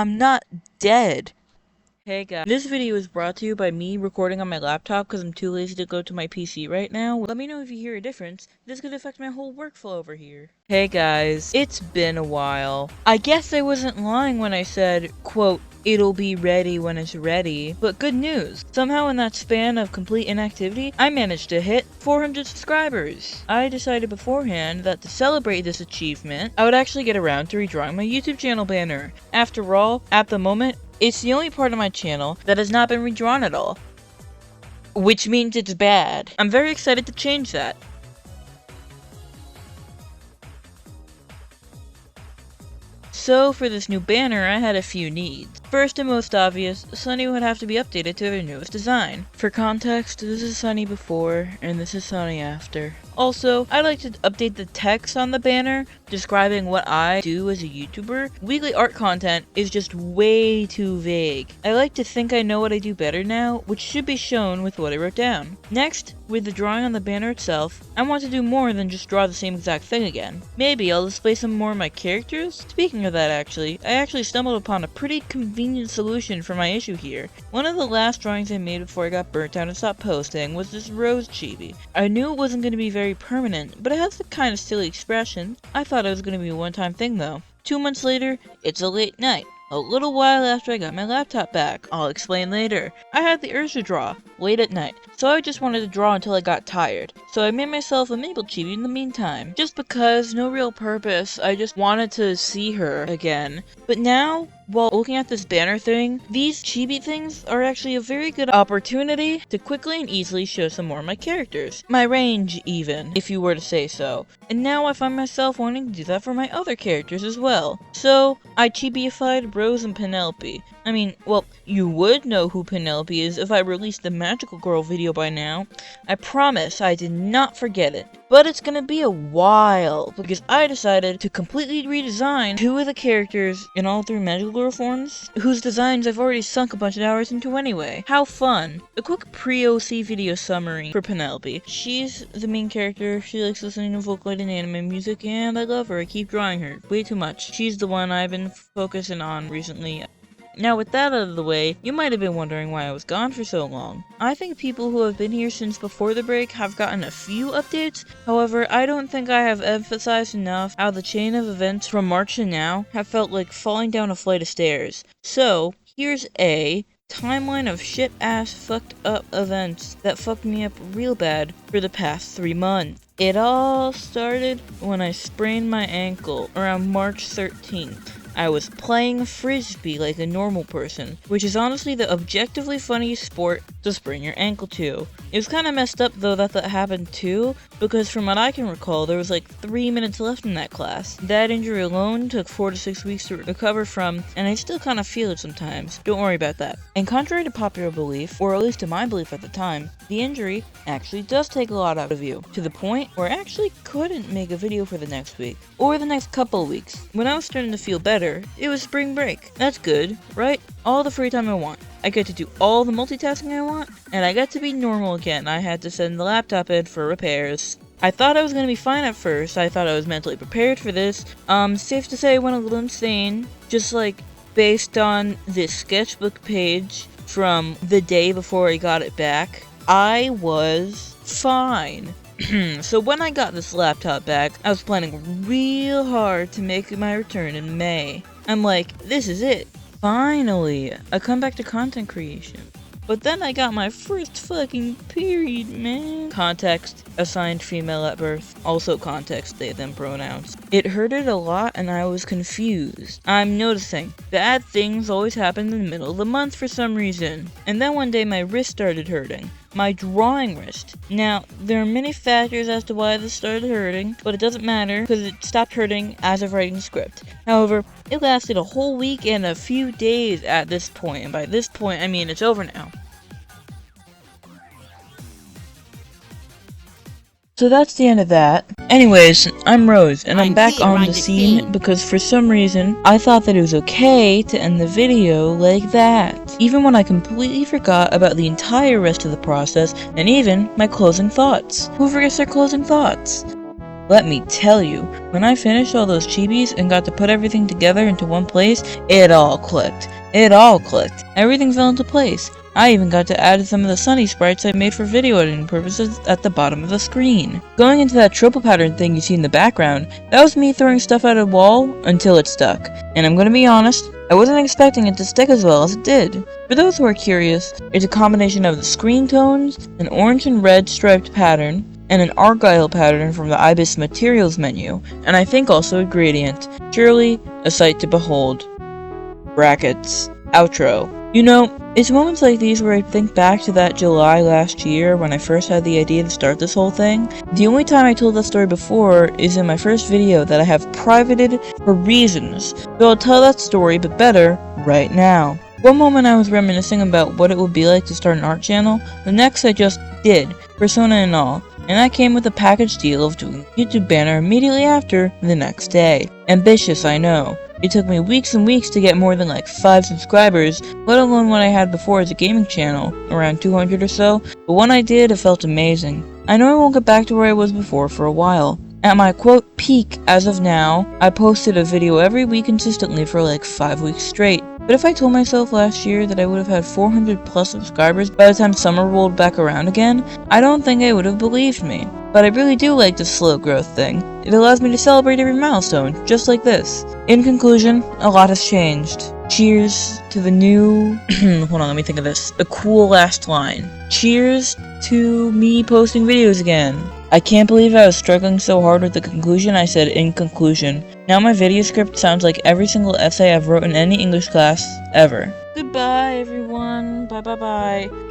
I'm not dead. Hey guys, this video is brought to you by me recording on my laptop because I'm too lazy to go to my PC right now. Let me know if you hear a difference. This could affect my whole workflow over here. Hey guys, it's been a while. I guess I wasn't lying when I said, quote, it'll be ready when it's ready. But good news, somehow in that span of complete inactivity, I managed to hit 400 subscribers. I decided beforehand that to celebrate this achievement, I would actually get around to redrawing my YouTube channel banner. After all, at the moment, it's the only part of my channel that has not been redrawn at all. Which means it's bad. I'm very excited to change that. So for this new banner, I had a few needs. First and most obvious, Sunny would have to be updated to their newest design. For context, this is Sunny before, and this is Sunny after. Also, I'd like to update the text on the banner, describing what I do as a YouTuber. Weekly art content is just way too vague. I like to think I know what I do better now, which should be shown with what I wrote down. Next, with the drawing on the banner itself, I want to do more than just draw the same exact thing again. Maybe I'll display some more of my characters? Speaking of that I actually stumbled upon a pretty convenient solution for my issue here. One of the last drawings I made before I got burnt out and stopped posting was this rose chibi. I knew it wasn't going to be very permanent, but it has a kind of silly expression. I thought it was going to be a one-time thing though. 2 months later, it's a late night. A little while after I got my laptop back. I'll explain later. I had the urge to draw, late at night, so I just wanted to draw until I got tired. So I made myself a Maple chibi in the meantime. Just because, no real purpose, I just wanted to see her again. But now, while looking at this banner thing, these chibi things are actually a very good opportunity to quickly and easily show some more of my characters. My range, even, if you were to say so. And now I find myself wanting to do that for my other characters as well. So, I chibiified Rose and Penelope. I mean, well, you would know who Penelope is if I released the Magical Girl video by now. I promise I did not forget it. But it's gonna be a while, because I decided to completely redesign 2 of the characters in all 3 Magical Girl forms, whose designs I've already sunk a bunch of hours into anyway. How fun! A quick pre-OC video summary for Penelope. She's the main character, she likes listening to Vocaloid and anime music, and I love her. I keep drawing her way too much. She's the one I've been focusing on recently. Now with that out of the way, you might have been wondering why I was gone for so long. I think people who have been here since before the break have gotten a few updates. However, I don't think I have emphasized enough how the chain of events from March to now have felt like falling down a flight of stairs. So, here's a timeline of shit-ass fucked up events that fucked me up real bad for the past 3 months. It all started when I sprained my ankle around March 13th. I was playing frisbee like a normal person, which is honestly the objectively funniest sport to sprain your ankle to. It was kinda messed up though that happened too, because from what I can recall, there was like 3 minutes left in that class. That injury alone took 4 to 6 weeks to recover from, and I still kinda feel it sometimes. Don't worry about that. And contrary to popular belief, or at least to my belief at the time, the injury actually does take a lot out of you, to the point where I actually couldn't make a video for the next week, or the next couple of weeks. When I was starting to feel better, it was spring break. That's good, right? All the free time I want. I get to do all the multitasking I want, and I get to be normal again. I had to send the laptop in for repairs. I thought I was gonna be fine at first. I thought I was mentally prepared for this. Safe to say I went a little insane. Just like, based on this sketchbook page from the day before I got it back, I was fine. So when I got this laptop back, I was planning real hard to make my return in May. I'm like, this is it. Finally, I come back to content creation. But then I got my first fucking period, man. Context, assigned female at birth. Also context, they them pronouns. It hurted a lot and I was confused. I'm noticing bad things always happen in the middle of the month for some reason. And then one day my wrist started hurting. My drawing wrist. Now, there are many factors as to why this started hurting, but it doesn't matter because it stopped hurting as of writing the script. However, it lasted a whole week and a few days at this point, and by this point, I mean it's over now. So that's the end of that. Anyways, I'm Rose, and I'm back on the scene because for some reason, I thought that it was okay to end the video like that. Even when I completely forgot about the entire rest of the process, and even my closing thoughts. Who forgets their closing thoughts? Let me tell you, when I finished all those chibis and got to put everything together into one place, it all clicked. It all clicked. Everything fell into place. I even got to add some of the sunny sprites I made for video editing purposes at the bottom of the screen. Going into that triple pattern thing you see in the background, that was me throwing stuff at a wall until it stuck. And I'm gonna be honest, I wasn't expecting it to stick as well as it did. For those who are curious, it's a combination of the screen tones, an orange and red striped pattern, and an argyle pattern from the Ibis materials menu, and I think also a gradient. Surely a sight to behold. Brackets. Outro. You know, it's moments like these where I think back to that July last year when I first had the idea to start this whole thing. The only time I told that story before is in my first video that I have privated for reasons, so I'll tell that story but better right now. One moment I was reminiscing about what it would be like to start an art channel, the next I just did, persona and all, and that came with a package deal of doing a YouTube banner immediately after the next day. Ambitious, I know. It took me weeks and weeks to get more than like 5 subscribers, let alone what I had before as a gaming channel, around 200 or so, but when I did, it felt amazing. I know I won't get back to where I was before for a while. At my quote peak as of now, I posted a video every week consistently for like 5 weeks straight. But if I told myself last year that I would have had 400 plus subscribers by the time summer rolled back around again, I don't think I would have believed me. But I really do like the slow growth thing. It allows me to celebrate every milestone, just like this. In conclusion, a lot has changed. Cheers to the new... hold on, let me think of this. The cool last line. Cheers to me posting videos again. I can't believe I was struggling so hard with the conclusion I said in conclusion. Now my video script sounds like every single essay I've wrote in any English class ever. Goodbye everyone. Bye bye bye.